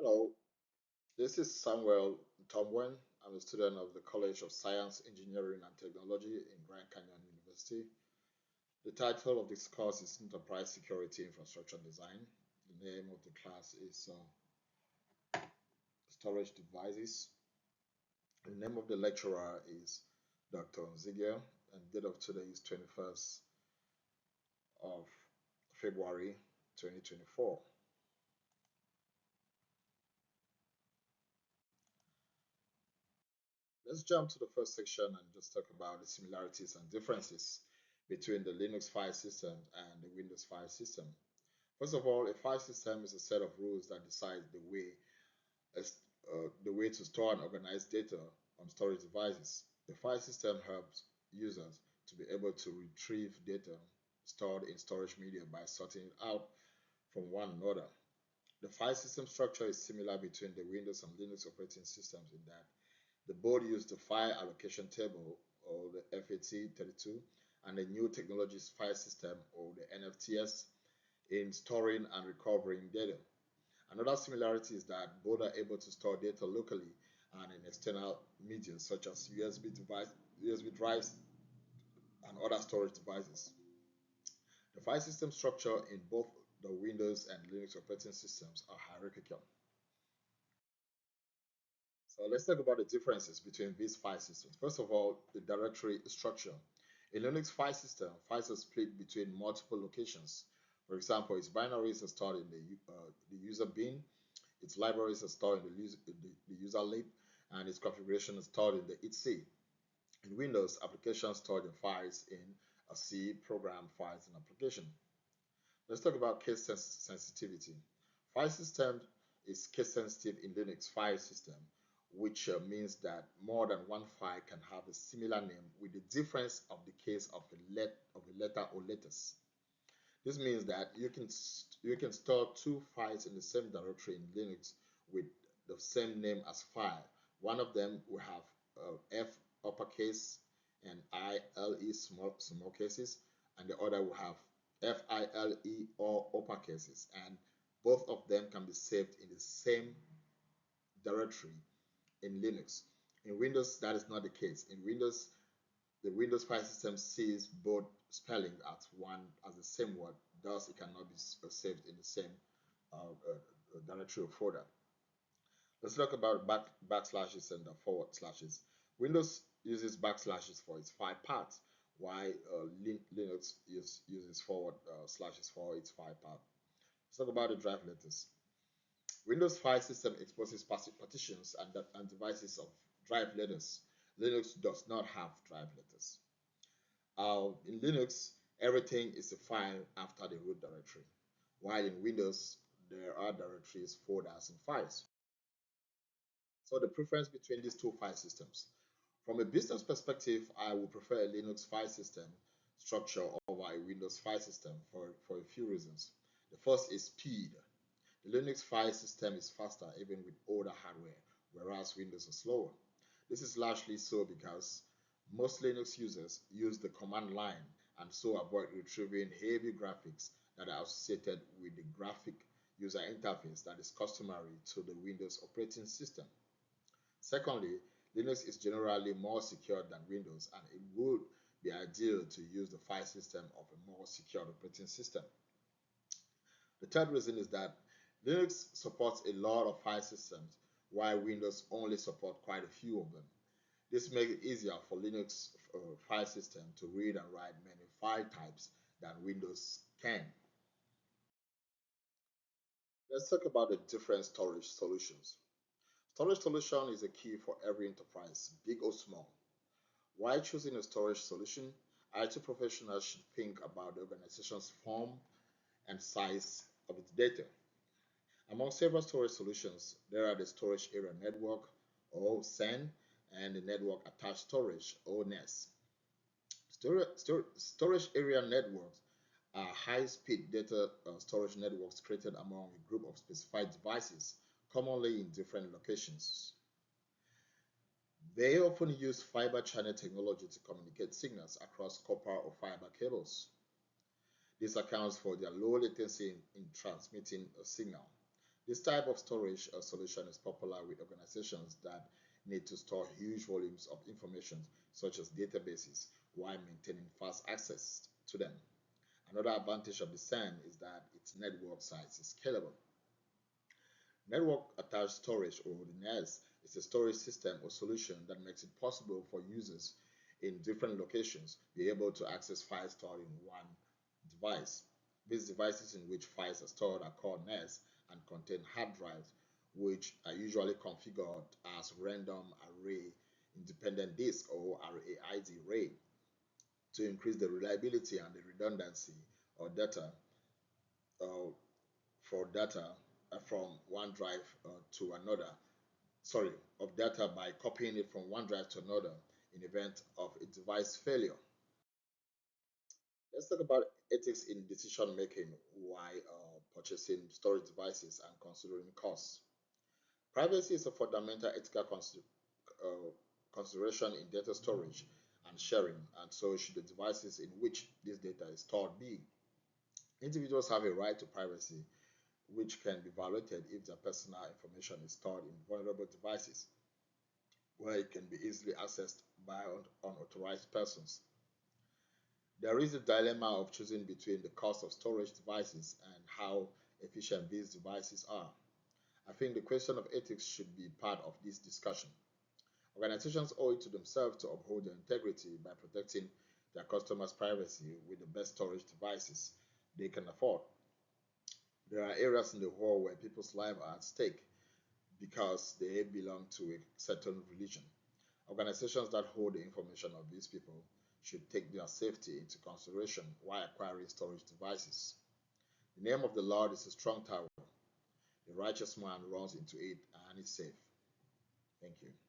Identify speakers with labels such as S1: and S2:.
S1: Hello, this is Samuel Tomwen. I'm a student of the College of Science, Engineering and Technology in Grand Canyon University. The title of this course is Enterprise Security Infrastructure Design. The name of the class is Storage Devices. The name of the lecturer is Dr. Nzigia, and date of today is 21st of February 2024. Let's jump to the first section and just talk about the similarities and differences between the Linux file system and the Windows file system. First of all, a file system is a set of rules that decide the way to store and organize data on storage devices. The file system helps users to be able to retrieve data stored in storage media by sorting it out from one another. The file system structure is similar between the Windows and Linux operating systems in that the board used the File Allocation Table, or the FAT32, and the New Technologies File System, or the NFTS, in storing and recovering data. Another similarity is that both are able to store data locally and in external media such as USB drives, and other storage devices. The file system structure in both the Windows and Linux operating systems are hierarchical. So let's talk about the differences between these file systems. First of all, the directory structure. In Linux file system, files are split between multiple locations. For example, its binaries are stored in the user bin, its libraries are stored in the user lib, and its configuration is stored in the etc. In Windows, applications stored in files in a C program files and application. Let's talk about case sensitivity. File system is case sensitive in Linux file system, which means that more than one file can have a similar name with the difference of the case of a letter or letters. This means that you can store two files in the same directory in Linux with the same name as file. One of them will have F uppercase and ILE small cases, and the other will have FILE all uppercases, and both of them can be saved in the same directory in Linux. In Windows, that is not the case. In Windows, the Windows file system sees both spelling as the same word, thus it cannot be saved in the same directory or folder. Let's talk about backslashes and the forward slashes. Windows uses backslashes for its file path, while Linux uses forward slashes for its file path. Let's talk about the drive letters. Windows file system exposes passive partitions and devices of drive letters. Linux does not have drive letters. In Linux, everything is a file after the root directory, while in Windows, there are directories, folders, and files. So the preference between these two file systems. From a business perspective, I would prefer a Linux file system structure over a Windows file system for a few reasons. The first is speed. The Linux file system is faster even with older hardware, whereas Windows is slower. This is largely so because most Linux users use the command line and so avoid retrieving heavy graphics that are associated with the graphic user interface that is customary to the Windows operating system. Secondly, Linux is generally more secure than Windows, and it would be ideal to use the file system of a more secure operating system. The third reason is that Linux supports a lot of file systems, while Windows only supports quite a few of them. This makes it easier for Linux file system to read and write many file types than Windows can. Let's talk about the different storage solutions. Storage solution is a key for every enterprise, big or small. While choosing a storage solution, IT professionals should think about the organization's form and size of its data. Among several storage solutions, there are the Storage Area Network, or SAN, and the Network Attached Storage, or NAS. Storage area networks are high-speed data storage networks created among a group of specified devices, commonly in different locations. They often use fiber channel technology to communicate signals across copper or fiber cables. This accounts for their low latency in transmitting a signal. This type of storage solution is popular with organizations that need to store huge volumes of information, such as databases, while maintaining fast access to them. Another advantage of the SAN is that its network size is scalable. Network attached storage, or the NAS, is a storage system or solution that makes it possible for users in different locations be able to access files stored in one device. These devices in which files are stored are called NAS and contain hard drives, which are usually configured as random array independent disk or RAID array to increase the reliability and the redundancy of data uh, for data from one drive to another. Sorry, of data by copying it from one drive to another in event of a device failure. Let's talk about ethics in decision making while purchasing storage devices and considering costs. Privacy is a fundamental ethical uh, consideration in data storage and sharing, and so should the devices in which this data is stored be. Individuals have a right to privacy, which can be violated if their personal information is stored in vulnerable devices, where it can be easily accessed by unauthorized persons. There is a dilemma of choosing between the cost of storage devices and how efficient these devices are. I think the question of ethics should be part of this discussion. Organizations owe it to themselves to uphold their integrity by protecting their customers' privacy with the best storage devices they can afford. There are areas in the world where people's lives are at stake because they belong to a certain religion. Organizations that hold the information of these people should take their safety into consideration while acquiring storage devices. The name of the Lord is a strong tower. The righteous man runs into it and is safe. Thank you.